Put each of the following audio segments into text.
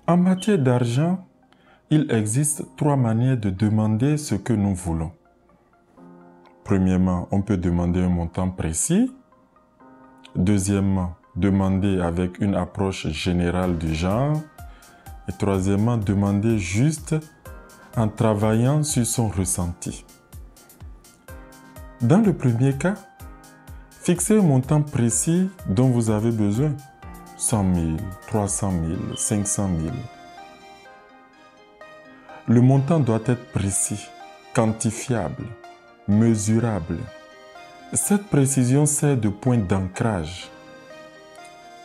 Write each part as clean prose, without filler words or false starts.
En matière d'argent, il existe 3 manières de demander ce que nous voulons. Premièrement, on peut demander un montant précis. Deuxièmement, demander avec une approche générale du genre. Et troisièmement, demander juste en travaillant sur son ressenti. Dans le premier cas, fixez un montant précis dont vous avez besoin. 100 000, 300 000, 500 000. Le montant doit être précis, quantifiable, mesurable. Cette précision sert de point d'ancrage.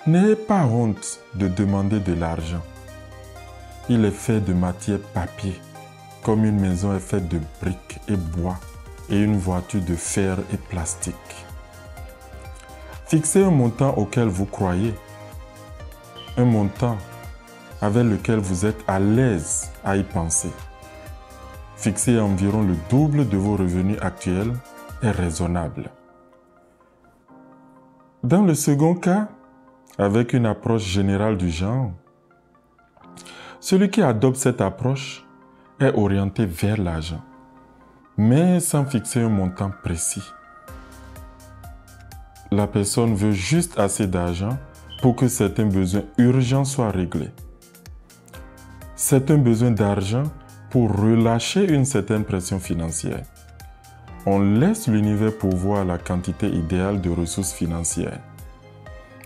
N'ayez pas honte de demander de l'argent. Il est fait de matière papier, comme une maison est faite de briques et bois et une voiture de fer et plastique. Fixez un montant auquel vous croyez, un montant avec lequel vous êtes à l'aise à y penser. Fixer environ le double de vos revenus actuels est raisonnable. Dans le second cas, avec une approche générale du genre, celui qui adopte cette approche est orienté vers l'argent, mais sans fixer un montant précis. La personne veut juste assez d'argent pour que certains besoins urgents soient réglés. C'est un besoin d'argent pour relâcher une certaine pression financière. On laisse l'univers pourvoir la quantité idéale de ressources financières.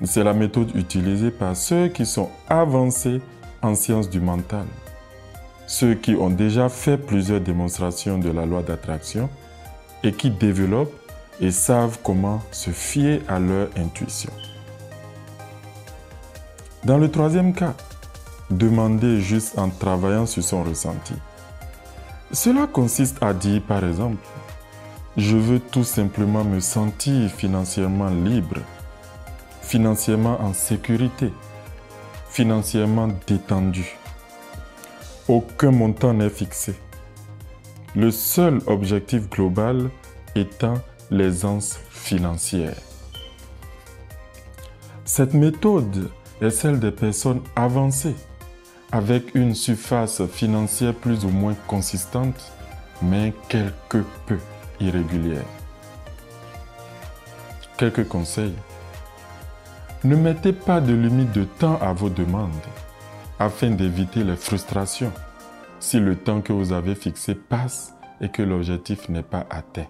C'est la méthode utilisée par ceux qui sont avancés en sciences du mental. Ceux qui ont déjà fait plusieurs démonstrations de la loi d'attraction et qui développent et savent comment se fier à leur intuition. Dans le troisième cas, demander juste en travaillant sur son ressenti. Cela consiste à dire par exemple, je veux tout simplement me sentir financièrement libre, financièrement en sécurité, financièrement détendu. Aucun montant n'est fixé. Le seul objectif global étant l'aisance financière. Cette méthode est celle des personnes avancées, avec une surface financière plus ou moins consistante, mais quelque peu irrégulière. Quelques conseils. Ne mettez pas de limite de temps à vos demandes, afin d'éviter les frustrations, si le temps que vous avez fixé passe et que l'objectif n'est pas atteint.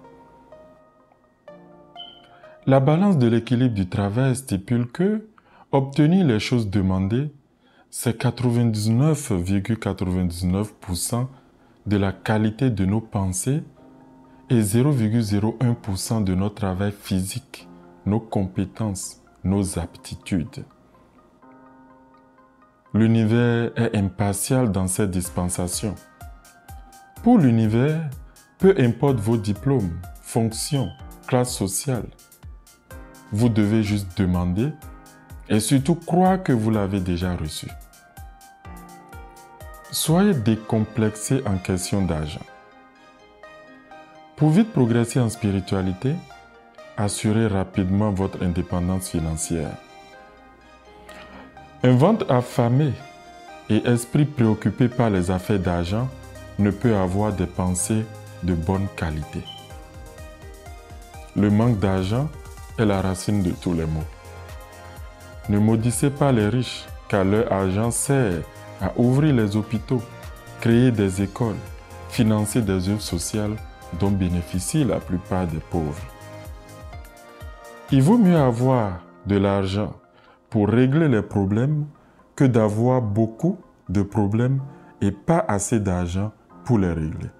La balance de l'équilibre du travail stipule que obtenir les choses demandées, c'est 99,99% de la qualité de nos pensées et 0,01% de notre travail physique, nos compétences, nos aptitudes. L'univers est impartial dans cette dispensation. Pour l'univers, peu importe vos diplômes, fonctions, classe sociale, vous devez juste demander et surtout croire que vous l'avez déjà reçu. Soyez décomplexé en question d'argent. Pour vite progresser en spiritualité, assurez rapidement votre indépendance financière. Un ventre affamé et esprit préoccupé par les affaires d'argent ne peut avoir des pensées de bonne qualité. Le manque d'argent est la racine de tous les maux. Ne maudissez pas les riches, car leur argent sert à ouvrir les hôpitaux, créer des écoles, financer des œuvres sociales dont bénéficient la plupart des pauvres. Il vaut mieux avoir de l'argent pour régler les problèmes que d'avoir beaucoup de problèmes et pas assez d'argent pour les régler.